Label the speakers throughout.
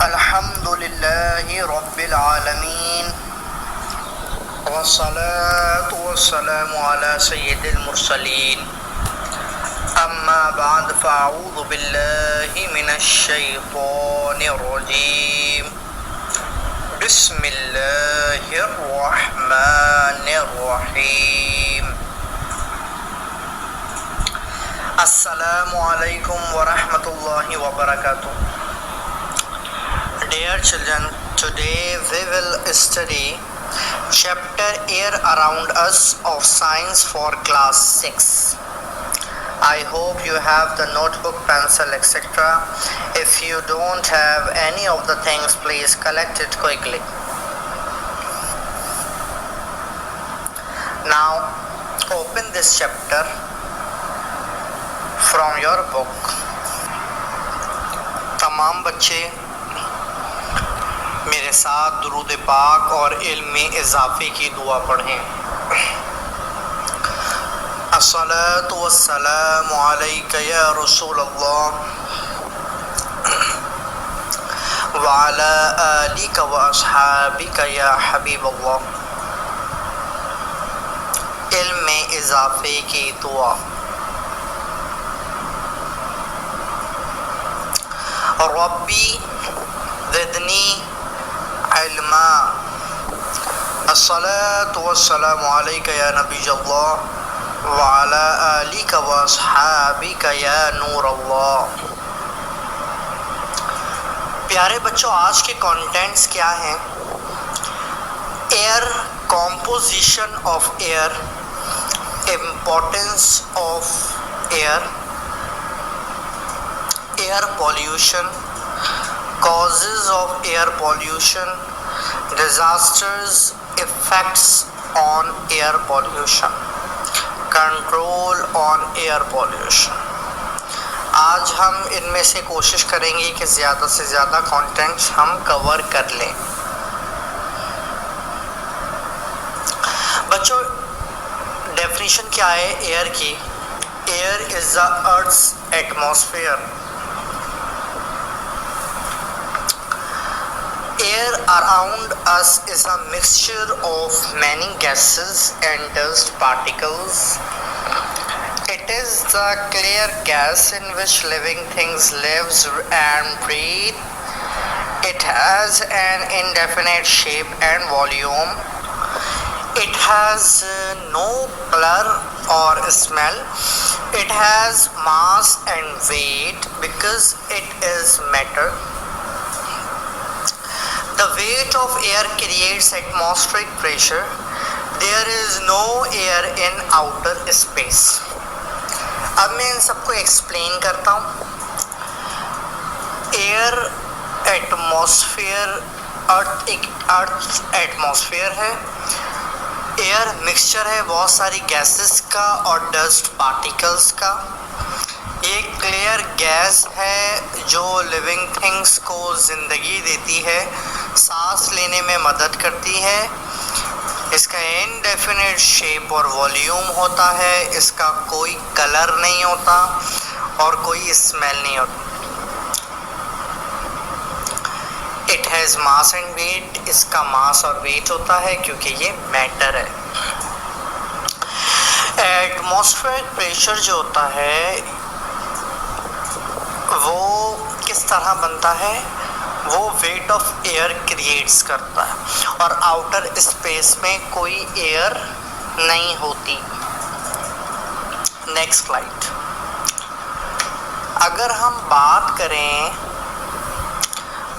Speaker 1: अल्हम्दुलिल्लाहि रब्बिल आलमीन वस्सलातु वस्सलामु अला सय्यिदिल मुरसलीन अम्मा बाद फ़अऊज़ु बिल्लाहि मिनश शैतानिर रजीम बिस्मिल्लाहिर रहमानिर रहीम अस्सलामु अलैकुम व रहमतुल्लाहि व बरकातुहू। Dear children, today we will study chapter Air Around Us of Science for class 6. I hope you have the notebook, pencil, etc. If you don't have any of the things, please collect it quickly. Now open this chapter from your book. तमाम बच्चे मेरे साथ दुरूद पाक और इल्म में इजाफे की दुआ पढ़ें। अस्सलातु वस्सलामु अलैका या रसूल अल्लाह व अला आलिका व अस्हाबिका या हबीब अल्लाह। इल्म में इजाफे की दुआ। रब्बी ज़िदनी इल्मा। अस्सलातु वस्सलामु अलैका या नबी अल्लाह व अला आलिका व अस्हाबिका या नूर अल्लाह। प्यारे बच्चों, आज के कंटेंट्स क्या हैं? Air, composition of air, importance of air, air pollution, causes of air pollution, disasters, effects on air pollution, control on air pollution। आज हम इनमें से कोशिश करेंगे कि ज़्यादा से ज़्यादा कंटेंट्स हम कवर कर लें। बच्चों, डेफिनेशन क्या है एयर की? Air is the earth's atmosphere. Air around us is a mixture of many gases and dust particles. It is the clear gas in which living things live and breathe. It has an indefinite shape and volume. It has no color or smell. It has mass and weight because it is matter. The weight of air creates atmospheric pressure. There is no air in outer space. अब मैं इन सबको explain करता हूँ। Air atmosphere, earth atmosphere है। Air mixture है बहुत सारी gases का और डस्ट पार्टिकल्स का। ये क्लियर गैस है जो लिविंग थिंग्स को ज़िंदगी देती है, सांस लेने में मदद करती है। इसका इनडेफिनिट शेप और वॉल्यूम होता है। इसका कोई कलर नहीं होता और कोई स्मेल नहीं होता। It has mass and weight. इसका मास और वेट होता है क्योंकि ये मैटर है। एटमॉस्फेरिक प्रेशर जो होता है वो किस तरह बनता है? वो वेट ऑफ एयर क्रिएट्स करता है और आउटर स्पेस में कोई एयर नहीं होती। Next slide. अगर हम बात करें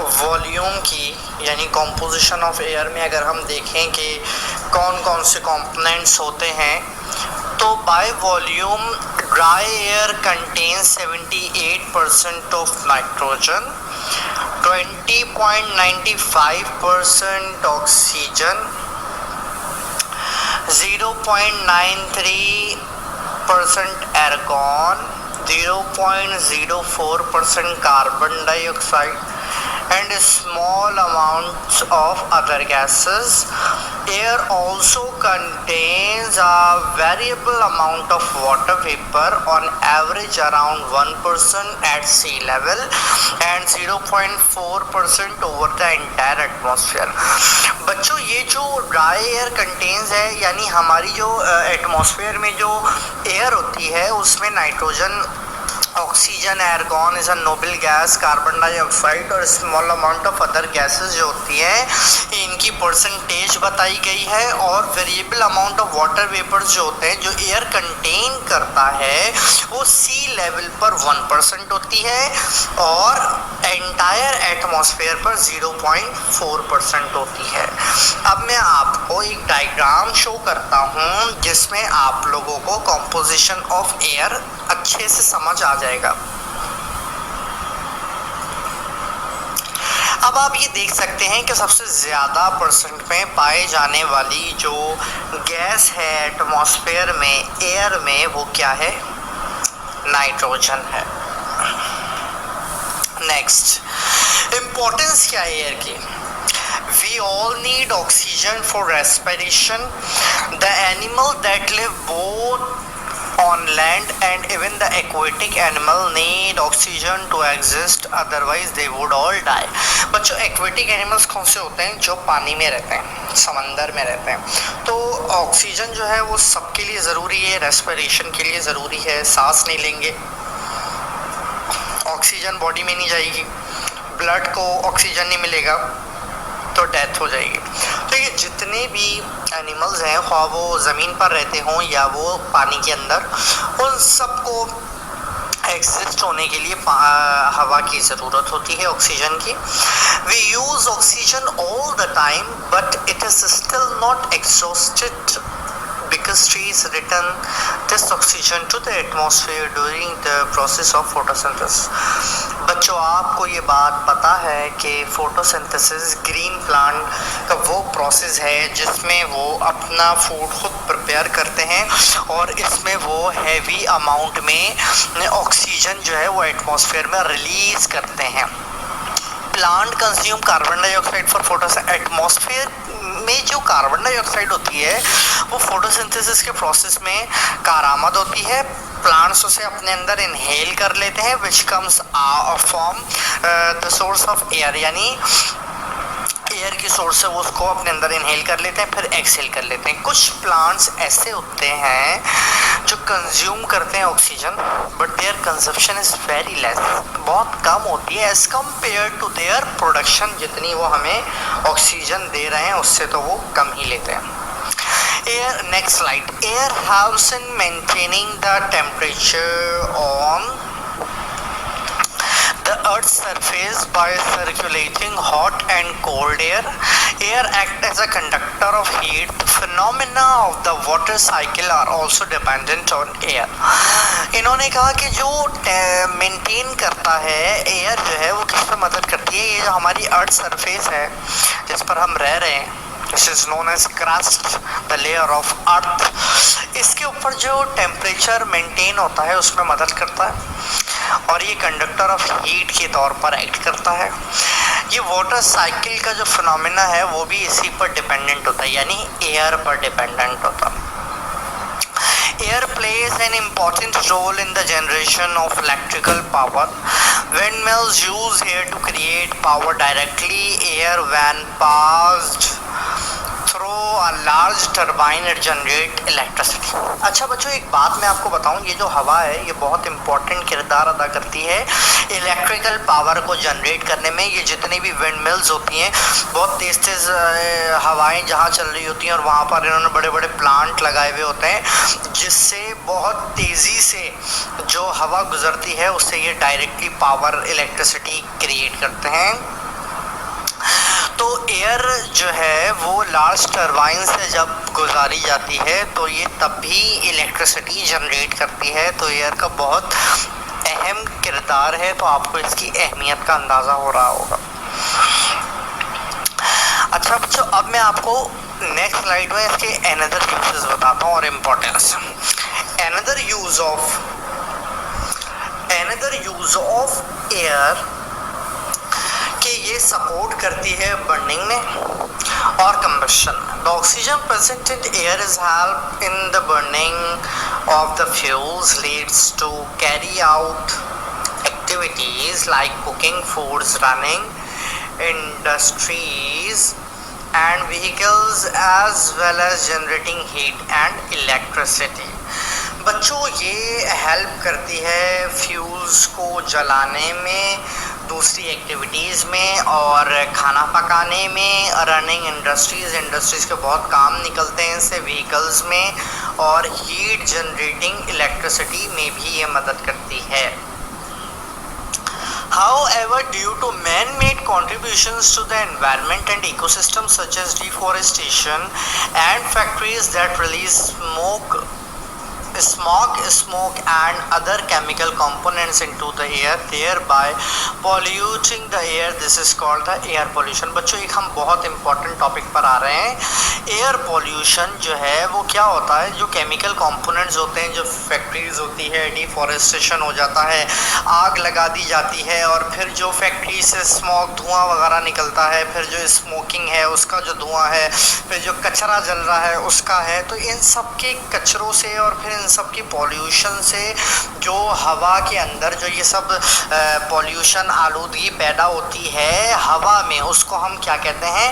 Speaker 1: वॉल्यूम की, यानी कॉम्पोजिशन ऑफ एयर में अगर हम देखें कि कौन कौन से कंपोनेंट्स होते हैं, तो by volume dry air contains 78% of nitrogen, 20.95% oxygen, 0.93% एर्गॉन, 0.04% carbon dioxide and small amounts of other gases. Air also contains a variable amount of water vapor on average around 1% at sea level and 0.4% over the entire atmosphere। बच्चों ये जो dry air contains है यानी हमारी जो atmosphere में जो air होती है उसमें nitrogen, oxygen, argon is a noble gas, carbon dioxide और small amount of other gases जो होती हैं इनकी परसेंटेज बताई गई है। और variable amount of water vapours जो होते हैं जो एयर कंटेन करता है वो सी लेवल पर 1% होती है और एंटायर एटमॉस्फेयर पर 0.4% होती है। अब मैं आपको एक डायग्राम शो करता हूँ जिसमें आप लोगों को कॉम्पोजिशन ऑफ एयर अच्छे से समझ आ जाएगा। अब आप ये देख सकते हैं कि सबसे ज़्यादा परसेंट में पाए जाने वाली जो गैस है एटमॉस्फेयर में, एयर में, वो क्या है? नाइट्रोजन है। नेक्स्ट, इम्पोर्टेंस क्या है एयर की? We all need oxygen for respiration. The animal that live both on land and even the aquatic animal need oxygen to exist, otherwise they would all die। बच्चों aquatic animals कौन से होते हैं? जो पानी में रहते हैं, समंदर में रहते हैं। तो ऑक्सीजन जो है वो सबके लिए ज़रूरी है, रेस्पिरेशन के लिए ज़रूरी है। सांस नहीं लेंगे, ऑक्सीजन बॉडी में नहीं जाएगी, ब्लड को ऑक्सीजन नहीं मिलेगा तो डेथ हो जाएगी। तो ये जितने भी एनिमल्स हैं, ख्वाह वो ज़मीन पर रहते हों या वो पानी के अंदर, उन सबको एग्जिस्ट होने के लिए हवा की ज़रूरत होती है, ऑक्सीजन की। We use oxygen all the time but it is still not exhausted because trees return this oxygen to the atmosphere during the process of photosynthesis। बच्चों आपको ये बात पता है कि फोटोसिंथेसिस ग्रीन प्लांट का वो प्रोसेस है जिसमें वो अपना फूड खुद प्रिपेयर करते हैं और इसमें वो हैवी अमाउंट में ऑक्सीजन जो है वो एटमॉस्फेयर में रिलीज करते हैं। Plant consume carbon dioxide for photosynthesis. Atmosphere में जो कार्बन डाइऑक्साइड होती है वो फोटोसिंथेसिस के प्रोसेस में कारआमद होती है। प्लांट्स उसे अपने अंदर इनहेल कर लेते हैं which comes from the source of air, यानी एयर की सोर्स से वो उसको अपने अंदर इनहेल कर लेते हैं फिर एक्सहेल कर लेते हैं। कुछ प्लांट्स ऐसे होते हैं जो कंज्यूम करते हैं oxygen but their consumption is very less, बहुत कम होती है as compare to their production. जितनी वो हमें ऑक्सीजन दे रहे हैं उससे तो वो कम ही लेते हैं। Air, next slide. Air helps in maintaining the temperature on the earth's surface by circulating hot and cold air। Air act as a conductor of heat। The phenomena of the water cycle are also dependent on air। इन्होंने कहा कि जो maintain करता है air जो है वो किस पर मदद करती है? ये जो हमारी अर्थ सरफेस है जिस पर हम रह रहे हैं, which is known as crust, the layer of earth, इसके ऊपर जो टेम्परेचर मेंटेन होता है उसमें मदद करता है और ये कंडक्टर ऑफ हीट के तौर पर एक्ट करता है। ये वाटर साइकिल का जो फिनोमेना है वो भी इसी पर डिपेंडेंट होता है, यानी एयर पर डिपेंडेंट होता है। Air plays an important role in the generation of electrical power। Windmills use air to create power directly। Air when passed through a large turbine it generate electricity। अच्छा बच्चों एक बात मैं आपको बताऊं, ये जो हवा है ये बहुत इंपॉर्टेंट किरदार अदा करती है इलेक्ट्रिकल पावर को जनरेट करने में। ये जितनी भी विंड मिल्स होती हैं, बहुत तेज़ तेज़ हवाएं जहाँ चल रही होती हैं और वहाँ पर इन्होंने बड़े बड़े प्लांट लगाए हुए होते हैं जिससे बहुत तेज़ी से जो हवा गुजरती है उससे ये डायरेक्टली पावर इलेक्ट्रिसिटी क्रिएट करते हैं। तो एयर जो है वो लार्ज टरबाइन से जब गुजारी जाती है तो ये तब भी इलेक्ट्रिसिटी जनरेट करती है। तो एयर का बहुत अहम किरदार है, तो आपको इसकी अहमियत का अंदाज़ा हो रहा होगा। अच्छा बच्चों अब मैं आपको नेक्स्ट स्लाइड में इसके अनदर यूजेस बताता हूँ और importance. Another use of air कि ये सपोर्ट करती है बर्निंग में और कंबशन में। The oxygen present in air is help in the burning of the fuels leads to carry out activities like cooking foods, running industries and vehicles as well as generating heat and electricity। बच्चों ये help करती है fuels को जलाने में, दूसरी activities में और खाना पकाने में, रनिंग इंडस्ट्रीज़ के बहुत काम निकलते हैं इससे, व्हीकल्स में, और हीट जनरेटिंग इलेक्ट्रिसिटी में भी ये मदद करती है। However, due to man-made contributions to the environment and ecosystem such as deforestation and factories that release smoke and other chemical components into the air, thereby polluting the air, this is called the air pollution। बच्चों एक हम बहुत important topic पर आ रहे हैं। Air pollution जो है वो क्या होता है, जो केमिकल कंपोनेंट्स होते हैं, जो फैक्ट्रीज होती है, डिफॉरेस्टेशन हो जाता है, आग लगा दी जाती है और फिर जो फैक्ट्री से स्मोक धुआं वगैरह निकलता है, फिर जो स्मोकिंग है उसका जो धुआं है, फिर जो कचरा जल रहा है उसका है, तो इन सब के कचरों से और फिर इन सब की पॉल्यूशन से जो हवा के अंदर जो ये सब पॉल्यूशन आलूदगी पैदा होती है हवा में, उसको हम क्या कहते हैं,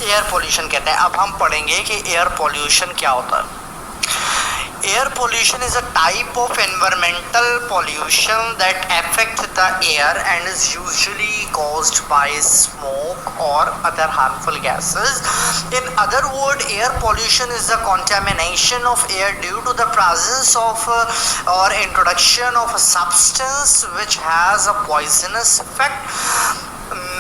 Speaker 1: एयर पोल्यूशन कहते हैं। अब हम पढ़ेंगे कि एयर पोल्यूशन क्या होता है। Air pollution is a type of environmental pollution that affects the air and is usually caused by smoke or other harmful gases. In other words, air pollution is the contamination of air due to the presence of or introduction of a substance which has a poisonous effect.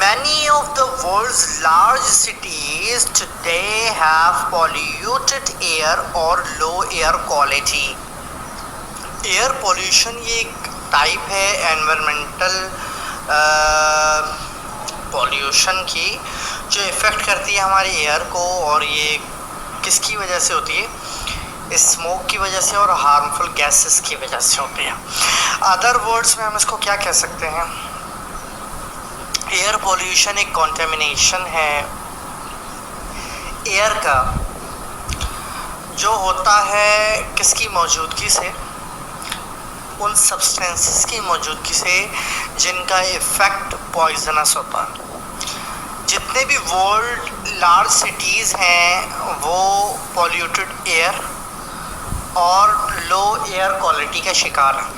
Speaker 1: Many of the world's large cities today have polluted air or low air quality. Air pollution ये एक type है environmental pollution की जो effect करती है हमारी air को, और ये किसकी वजह से होती है, स्मोक की वजह से और हार्मफुल गैसेस की वजह से होती है। अदर वर्ड्स में हम इसको क्या कह सकते हैं, एयर पोल्यूशन एक कॉन्टेमिनेशन है एयर का जो होता है किसकी मौजूदगी से, उन सब्सटेंसेस की मौजूदगी से जिनका इफ़ेक्ट पॉइजनस होता है। जितने भी वर्ल्ड लार्ज सिटीज़ हैं वो पॉल्यूटेड एयर और लो एयर क्वालिटी का शिकार हैं।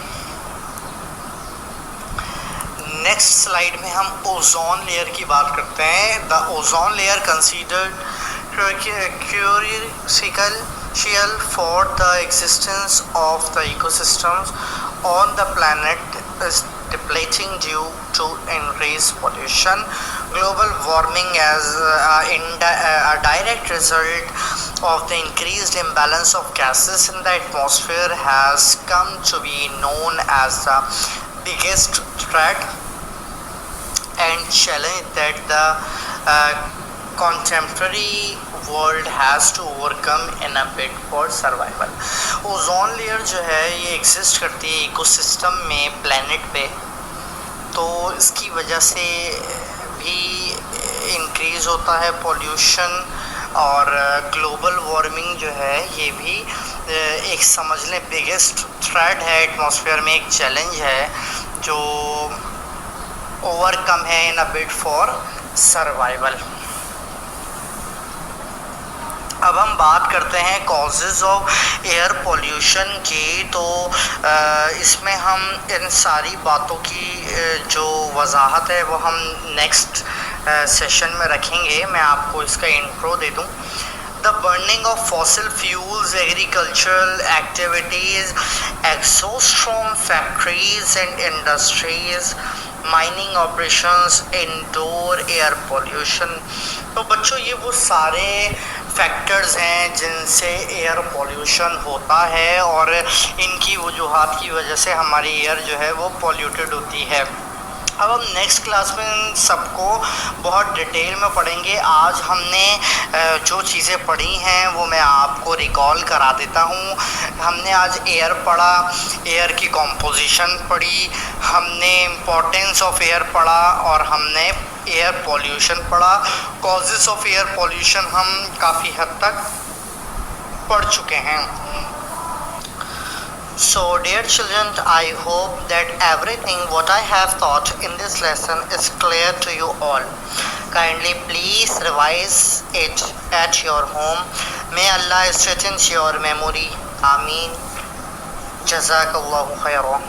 Speaker 1: नेक्स्ट स्लाइड में हम ओजोन लेयर की बात करते हैं। The ozone layer considered crucial for the existence of the ecosystems on the planet is depleting due to increased pollution. Global warming as a direct result of the increased imbalance of gases in the atmosphere has come to be known as the biggest threat and challenge that the contemporary world has to overcome in a bid for survival. Ozone layer जो है ये exist करती है ecosystem में planet पे, तो इसकी वजह से भी इंक्रीज़ होता है पॉल्यूशन, और ग्लोबल वार्मिंग जो है ये भी एक समझ लें बिगेस्ट थ्रेट है एटमॉस्फेयर में, एक चैलेंज है जो ओवरकम है इन अ बिड फॉर सर्वाइवल। अब हम बात करते हैं कॉजेज़ ऑफ एयर पोल्यूशन की। तो इसमें हम इन सारी बातों की जो वजाहत है वो हम नेक्स्ट सेशन में रखेंगे। मैं आपको इसका इंट्रो दे दूं। The burning of fossil fuels, agricultural activities, exhaust from factories and industries, mining operations, indoor air pollution। तो बच्चों ये वो सारे फैक्टर्स हैं जिनसे एयर पोल्यूशन होता है, और इनकी वजूहात की वजह से हमारी एयर जो है वो पोल्यूटेड होती है। अब हम नेक्स्ट क्लास में इन सबको बहुत डिटेल में पढ़ेंगे। आज हमने जो चीज़ें पढ़ी हैं वो मैं आपको रिकॉल करा देता हूँ। हमने आज एयर पढ़ा, एयर की कॉम्पोजिशन पढ़ी, हमने इम्पोर्टेंस ऑफ एयर पढ़ा और हमने एयर पॉल्यूशन पढ़ा। कॉजेज़ ऑफ एयर पॉल्यूशन हम काफ़ी हद तक पढ़ चुके हैं। So dear children, I hope that everything what I have taught in this lesson is clear to you all. Kindly please revise it at your home. May Allah strengthen your memory. Ameen. Jazakallahu khairan.